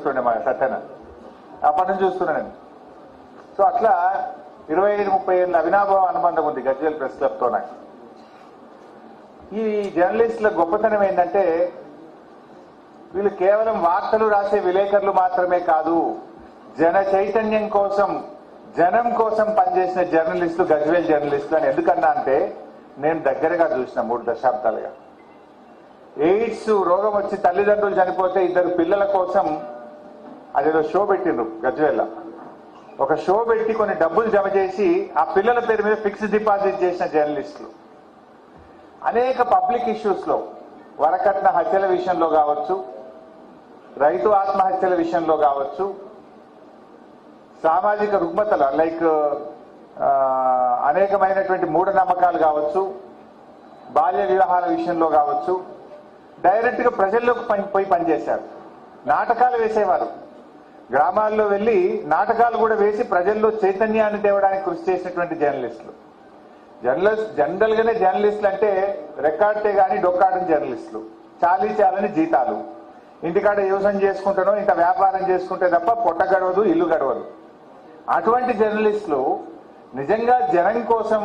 చూస్తుండే మా సత్యన, అప్పటి నుంచి చూస్తున్నా నేను. సో అట్లా 25-30 ఏళ్ళ అవినాభావ అనుబంధం ఉంది గజ్వేల్ ప్రెస్ క్లబ్తో నాకు. ఈ జర్నలిస్టుల గొప్పతనం ఏంటంటే వీళ్ళు కేవలం వార్తలు రాసే విలేకరులు మాత్రమే కాదు, జన చైతన్యం కోసం, జనం కోసం పనిచేసిన జర్నలిస్టులు గజ్వేల్ జర్నలిస్టులు అని. ఎందుకన్నా అంటే నేను దగ్గరగా చూసిన 3 దశాబ్దాలుగా. ఎయిడ్స్ రోగం వచ్చి తల్లిదండ్రులు చనిపోతే 2 పిల్లల కోసం అదేదో షో పెట్టిండ్రు గజ్వేల్లో. ఒక షో పెట్టి కొన్ని డబ్బులు జమ చేసి ఆ పిల్లల పేరు మీద ఫిక్స్డ్ డిపాజిట్ చేసిన జర్నలిస్టులు. అనేక పబ్లిక్ ఇష్యూస్ లో, వరకట్న హత్యల విషయంలో కావచ్చు, రైతు ఆత్మహత్యల విషయంలో కావచ్చు, సామాజిక రుగ్మతలు లైక్ అనేకమైనటువంటి మూఢనమ్మకాలు కావచ్చు, బాల్య వివాహాల విషయంలో కావచ్చు, డైరెక్ట్ గా ప్రజల్లోకి పోయి పనిచేశారు. నాటకాలు వేసేవారు, గ్రామాల్లో వెళ్లి నాటకాలు కూడా వేసి ప్రజల్లో చైతన్యాన్ని తేవడానికి కృషి చేసినటువంటి జర్నలిస్టులు. జనరల్ గానే జర్నలిస్టులు అంటే రెక్కాడితే గానీ డొక్కాడని జర్నలిస్టులు, చాలని జీతాలు, ఇంటికాడ వ్యవసాయం చేసుకుంటానో ఇంత వ్యాపారం చేసుకుంటే తప్ప పొట్ట గడవదు, ఇల్లు గడవదు. అటువంటి జర్నలిస్టులు నిజంగా జనం కోసం,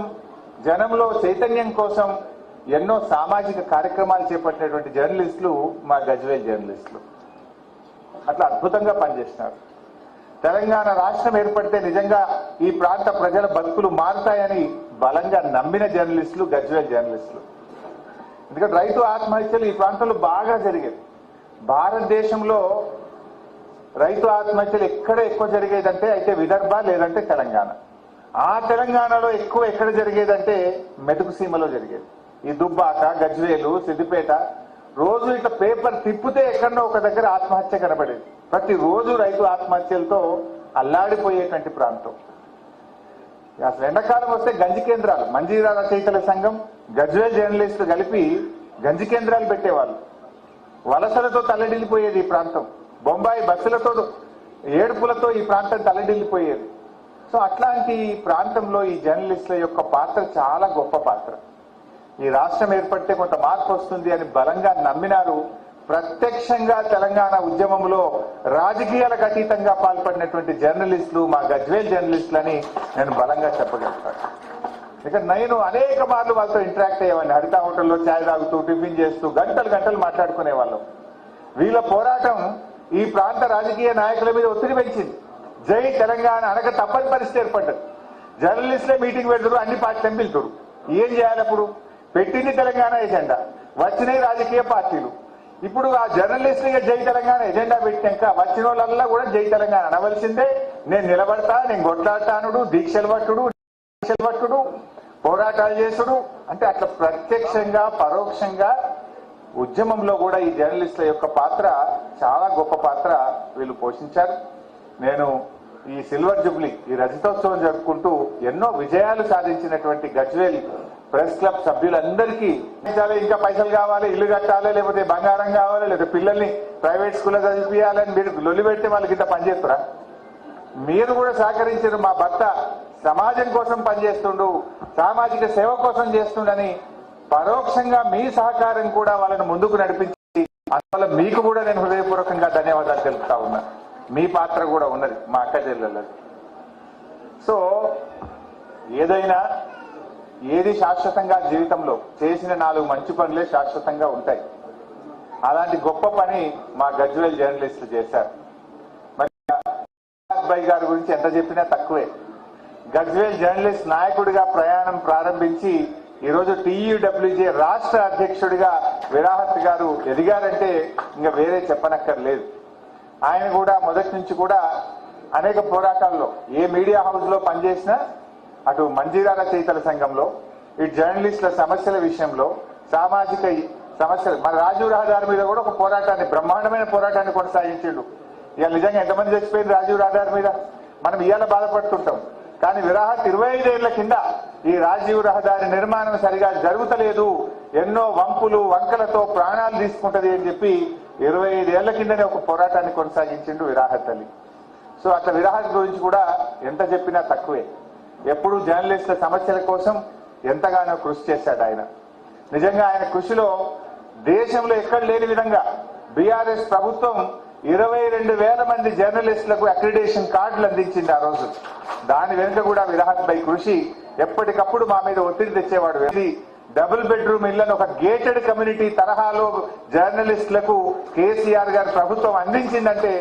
జనంలో చైతన్యం కోసం ఎన్నో సామాజిక కార్యక్రమాలు చేపట్టినటువంటి జర్నలిస్టులు మా గజ్వేల్ జర్నలిస్టులు. అట్లా అద్భుతంగా పనిచేస్తున్నారు. తెలంగాణ రాష్ట్రం ఏర్పడితే నిజంగా ఈ ప్రాంత ప్రజల బతుకులు మారుతాయని బలంగా నమ్మిన జర్నలిస్టులు గజ్వేల్ జర్నలిస్టులు. ఎందుకంటే రైతు ఆత్మహత్యలు ఈ ప్రాంతంలో బాగా జరిగేది. భారతదేశంలో రైతు ఆత్మహత్యలు ఎక్కువ జరిగేదంటే అయితే విదర్భ లేదంటే తెలంగాణ. ఆ తెలంగాణలో ఎక్కువ ఎక్కడ జరిగేదంటే మెతుకు సీమలో జరిగేది. ఈ దుబ్బాక, గజ్వేలు, సిద్దిపేట రోజు ఇట్లా పేపర్ తిప్పితే ఎక్కడో ఒక దగ్గర ఆత్మహత్య కనబడేది. ప్రతిరోజు రైతు ఆత్మహత్యలతో అల్లాడిపోయేటువంటి ప్రాంతం. అసలు ఎండాకాలం వస్తే గంజి కేంద్రాలు, మంజీరా రచయితల సంఘం, గజ్వేల్ జర్నలిస్టులు కలిపి గంజి కేంద్రాలు పెట్టేవాళ్ళు. వలసలతో తల్లడిల్లిపోయేది ఈ ప్రాంతం. బొంబాయి బస్సులతో, ఏడుపులతో ఈ ప్రాంతం తల్లడిల్లిపోయేది. సో అట్లాంటి ప్రాంతంలో ఈ జర్నలిస్టుల యొక్క పాత్ర చాలా గొప్ప పాత్ర. ఈ రాష్ట్రం ఏర్పడితే కొంత మార్పు వస్తుంది అని బలంగా నమ్మినారు. ప్రత్యక్షంగా తెలంగాణ ఉద్యమంలో రాజకీయాలకు అతీతంగా పాల్పడినటువంటి జర్నలిస్టులు మా గజ్వేల్ జర్నలిస్టులని నేను బలంగా చెప్పగలుగుతాను. ఇక నేను అనేక మార్లు వాళ్ళతో ఇంటరాక్ట్ అయ్యేవాడిని. హరిత హోటల్లో ఛాయ్ తాగుతూ, టిఫిన్ చేస్తూ గంటలు మాట్లాడుకునే వాళ్ళం. వీళ్ళ పోరాటం ఈ ప్రాంత రాజకీయ నాయకుల మీద ఒత్తిడి పెంచింది. జై తెలంగాణ అనక తప్పని పరిస్థితి ఏర్పడ్డది. జర్నలిస్టులే మీటింగ్ పెడతారు, అన్ని పార్టీలను పిలుతారు. ఏం చేయాలి అప్పుడు? పెట్టింది తెలంగాణ ఎజెండా, వచ్చినాయి రాజకీయ పార్టీలు. ఇప్పుడు ఆ జర్నలిస్టులుగా జై తెలంగాణ ఎజెండా పెట్టాక వచ్చిన వాళ్ళల్లా కూడా జై తెలంగాణ అనవలసిందే. నేను నిలబడతా, నేను కొట్లాడతానుడు, దీక్షలు పట్టుడు, పోరాటాలు చేసుడు అంటే అట్లా ప్రత్యక్షంగా పరోక్షంగా ఉద్యమంలో కూడా ఈ జర్నలిస్టుల యొక్క పాత్ర చాలా గొప్ప పాత్ర వీళ్ళు పోషించారు. నేను ఈ సిల్వర్ జూబ్లీ, ఈ రజతోత్సవం జరుపుకుంటూ ఎన్నో విజయాలు సాధించినటువంటి గజ్వేల్ ప్రెస్ క్లబ్ సభ్యులందరికీ ఇంకా పైసలు కావాలి, ఇల్లు కట్టాలి, లేకపోతే బంగారం కావాలి, లేకపోతే పిల్లల్ని ప్రైవేట్ స్కూల్లో చదివించాలని మీరు లొల్లి పెడితే వాళ్ళకి ఇంత పనిచేస్తురా? మీరు కూడా సహకరించారు. మా భర్త సమాజం కోసం పనిచేస్తుండు, సామాజిక సేవ కోసం చేస్తుండని పరోక్షంగా మీ సహకారం కూడా వాళ్ళని ముందుకు నడిపించి, అందువల్ల మీకు కూడా నేను హృదయపూర్వకంగా ధన్యవాదాలు తెలుపుతా ఉన్నా. మీ పాత్ర కూడా ఉన్నది మా అక్క చెల్లెళ్ళది. సో ఏది శాశ్వతంగా జీవితంలో చేసిన 4 మంచి పనులే శాశ్వతంగా ఉంటాయి. అలాంటి గొప్ప పని మా గజ్వేల్ జర్నలిస్టులు చేశారు. మరి బాయ్ గారి గురించి ఎంత చెప్పినా తక్కువే. గజ్వేల్ జర్నలిస్ట్ నాయకుడిగా ప్రయాణం ప్రారంభించి ఈరోజు TUWJ రాష్ట్ర అధ్యక్షుడిగా విరాహత్ గారు ఎదిగారంటే ఇంకా వేరే చెప్పనక్కర్లేదు. ఆయన కూడా మొదటి నుంచి కూడా అనేక పోరాటాల్లో ఏ మీడియా హౌస్ లో పనిచేసినా, అటు మంజీరా రచయితల సంఘంలో, ఇటు జర్నలిస్టుల సమస్యల విషయంలో, సామాజిక సమస్యలు, మన రాజీవ్ రహదారి మీద కూడా ఒక పోరాటాన్ని, బ్రహ్మాండమైన పోరాటాన్ని కొనసాగించిండు. ఇవాళ నిజంగా ఎంతమంది చచ్చిపోయింది రాజీవ్ రహదారి మీద మనం ఇవాళ బాధపడుతుంటాం. కానీ విరాహత్ 25 ఏళ్ల కింద ఈ రాజీవ్ రహదారి నిర్మాణం సరిగా జరుగుతలేదు, ఎన్నో వంపులు వంకలతో ప్రాణాలు తీసుకుంటది అని చెప్పి 25 ఏళ్ల కిందనే ఒక పోరాటాన్ని కొనసాగించిండు విరాహత్ అలీ. సో అట్లా విరాహత్ గురించి కూడా ఎంత చెప్పినా తక్కువే. ఎప్పుడు జర్నలిస్టుల సమస్యల కోసం ఎంతగానో కృషి చేశాడు ఆయన. నిజంగా ఆయన కృషిలో దేశంలో ఎక్కడ లేని విధంగా బీఆర్ఎస్ ప్రభుత్వం 22,000 మంది జర్నలిస్టులకు అక్రిడేషన్ కార్డులు అందించింది ఆ రోజు. దాని వెనుక కూడా విరాహత్ భాయ్ కృషి. ఎప్పటికప్పుడు మా మీద ఒత్తిడి తెచ్చేవాడు. డబుల్ బెడ్రూమ్ ఇళ్లను ఒక గేటెడ్ కమ్యూనిటీ తరహాలో జర్నలిస్టులకు కేసీఆర్ గారి ప్రభుత్వం అందించిందంటే